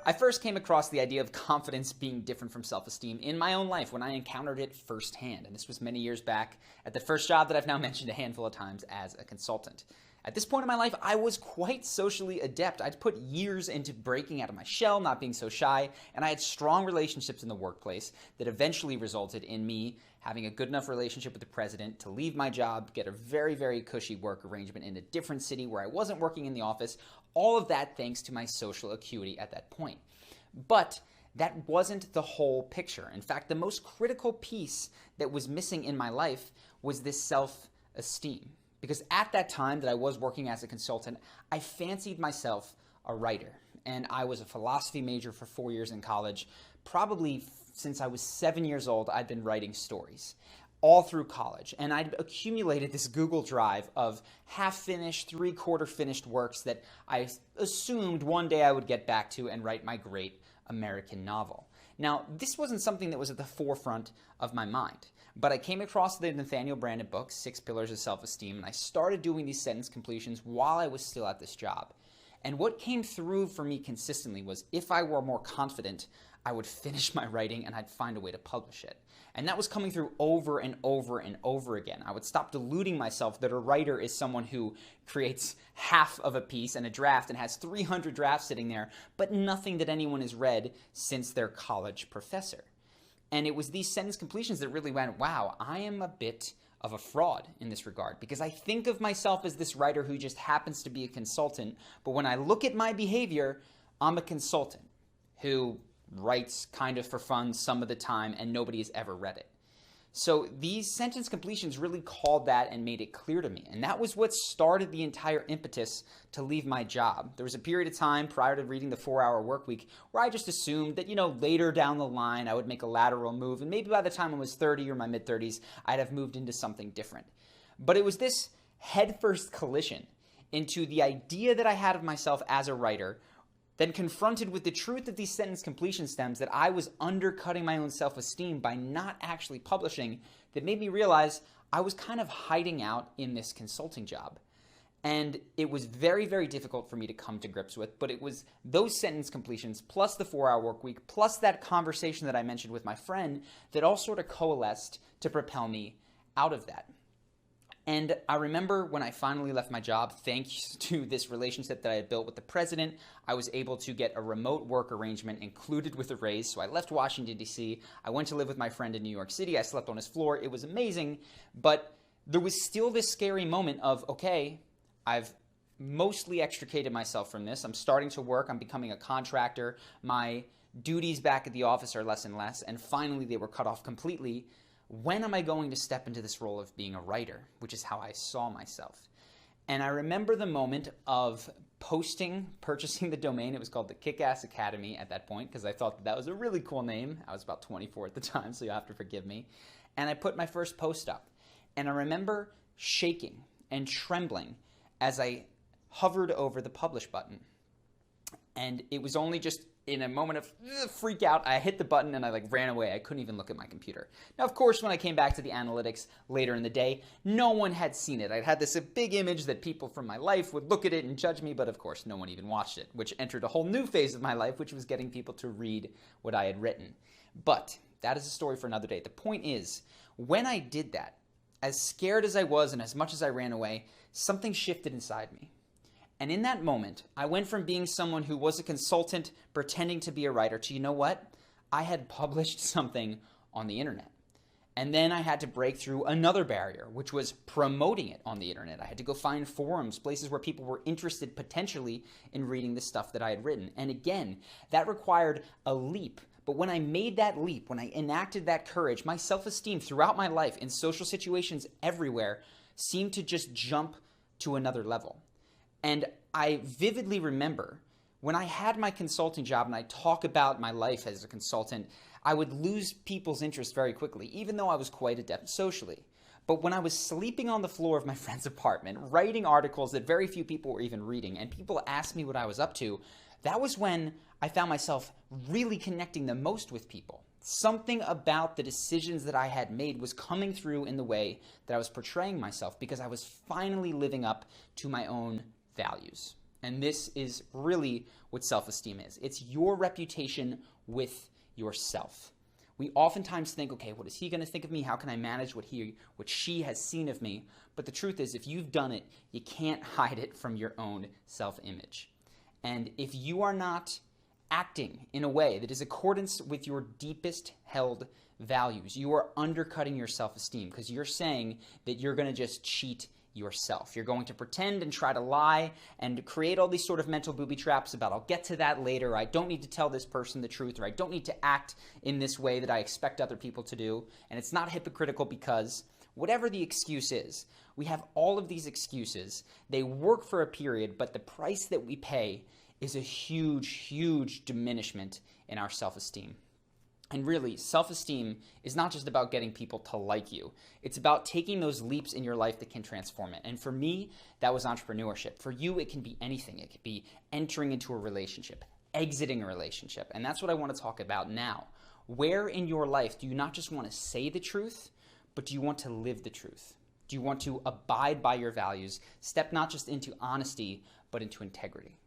I first came across the idea of confidence being different from self-esteem in my own life when I encountered it firsthand, and this was many years back at the first job that I've now mentioned a handful of times as a consultant. At this point in my life, I was quite socially adept. I'd put years into breaking out of my shell, not being so shy, and I had strong relationships in the workplace that eventually resulted in me having a good enough relationship with the president to leave my job, get a very, very cushy work arrangement in a different city where I wasn't working in the office, all of that thanks to my social acuity at that point. But that wasn't the whole picture. In fact, the most critical piece that was missing in my life was this self-esteem. Because at that time that I was working as a consultant, I fancied myself a writer. And I was a philosophy major for 4 years in college. Probably since I was 7 years old, I'd been writing stories all through college. And I'd accumulated this Google Drive of half-finished, three-quarter finished works that I assumed one day I would get back to and write my great American novel. Now, this wasn't something that was at the forefront of my mind, but I came across the Nathaniel Branden book, 6 Pillars of Self-Esteem, and I started doing these sentence completions while I was still at this job. And what came through for me consistently was if I were more confident, I would finish my writing and I'd find a way to publish it. And that was coming through over and over and over again. I would stop deluding myself that a writer is someone who creates half of a piece and a draft and has 300 drafts sitting there, but nothing that anyone has read since their college professor. And it was these sentence completions that really went, wow, I am a bit of a fraud in this regard, because I think of myself as this writer who just happens to be a consultant, but when I look at my behavior, I'm a consultant who writes kind of for fun some of the time and nobody has ever read it. So these sentence completions really called that and made it clear to me. And that was what started the entire impetus to leave my job. There was a period of time prior to reading the 4-Hour Workweek where I just assumed that, later down the line I would make a lateral move, and maybe by the time I was 30 or my mid-30s, I'd have moved into something different. But it was this headfirst collision into the idea that I had of myself as a writer, then confronted with the truth of these sentence completion stems that I was undercutting my own self-esteem by not actually publishing, that made me realize I was kind of hiding out in this consulting job. And it was very, very difficult for me to come to grips with, but it was those sentence completions plus the 4-Hour Workweek plus that conversation that I mentioned with my friend that all sort of coalesced to propel me out of that. And I remember when I finally left my job, thanks to this relationship that I had built with the president, I was able to get a remote work arrangement included with a raise. So I left Washington, D.C. I went to live with my friend in New York City. I slept on his floor. It was amazing. But there was still this scary moment of, okay, I've mostly extricated myself from this. I'm starting to work. I'm becoming a contractor. My duties back at the office are less and less. And finally, they were cut off completely. When am I going to step into this role of being a writer, which is how I saw myself? And I remember the moment of purchasing the domain. It was called the Kick-Ass Academy at that point because I thought that was a really cool name. I was about 24 at the time, so you'll have to forgive me. And I put my first post up. And I remember shaking and trembling as I hovered over the publish button. And it was only just in a moment of freak out, I hit the button and I ran away. I couldn't even look at my computer. Now, of course, when I came back to the analytics later in the day, no one had seen it. I'd had this big image that people from my life would look at it and judge me, but of course, no one even watched it, which entered a whole new phase of my life, which was getting people to read what I had written. But that is a story for another day. The point is, when I did that, as scared as I was and as much as I ran away, something shifted inside me. And in that moment, I went from being someone who was a consultant pretending to be a writer to, you know what? I had published something on the internet. And then I had to break through another barrier, which was promoting it on the internet. I had to go find forums, places where people were interested potentially in reading the stuff that I had written. And again, that required a leap. But when I made that leap, when I enacted that courage, my self-esteem throughout my life in social situations everywhere seemed to just jump to another level. And I vividly remember when I had my consulting job and I talk about my life as a consultant, I would lose people's interest very quickly, even though I was quite adept socially. But when I was sleeping on the floor of my friend's apartment, writing articles that very few people were even reading, and people asked me what I was up to, that was when I found myself really connecting the most with people. Something about the decisions that I had made was coming through in the way that I was portraying myself because I was finally living up to my own values. And this is really what self-esteem is. It's your reputation with yourself. We oftentimes think, okay, what is he going to think of me? How can I manage what she has seen of me? But the truth is, if you've done it, you can't hide it from your own self-image. And if you are not acting in a way that is accordance with your deepest held values, you are undercutting your self-esteem, because you're saying that you're going to just cheat yourself. You're going to pretend and try to lie and create all these sort of mental booby traps about, I'll get to that later, I don't need to tell this person the truth, or I don't need to act in this way that I expect other people to do. And it's not hypocritical, because whatever the excuse is, we have all of these excuses. They work for a period, but the price that we pay is a huge, huge diminishment in our self-esteem. And really, self-esteem is not just about getting people to like you. It's about taking those leaps in your life that can transform it. And for me, that was entrepreneurship. For you, it can be anything. It could be entering into a relationship, exiting a relationship. And that's what I want to talk about now. Where in your life do you not just want to say the truth, but do you want to live the truth? Do you want to abide by your values, step not just into honesty, but into integrity?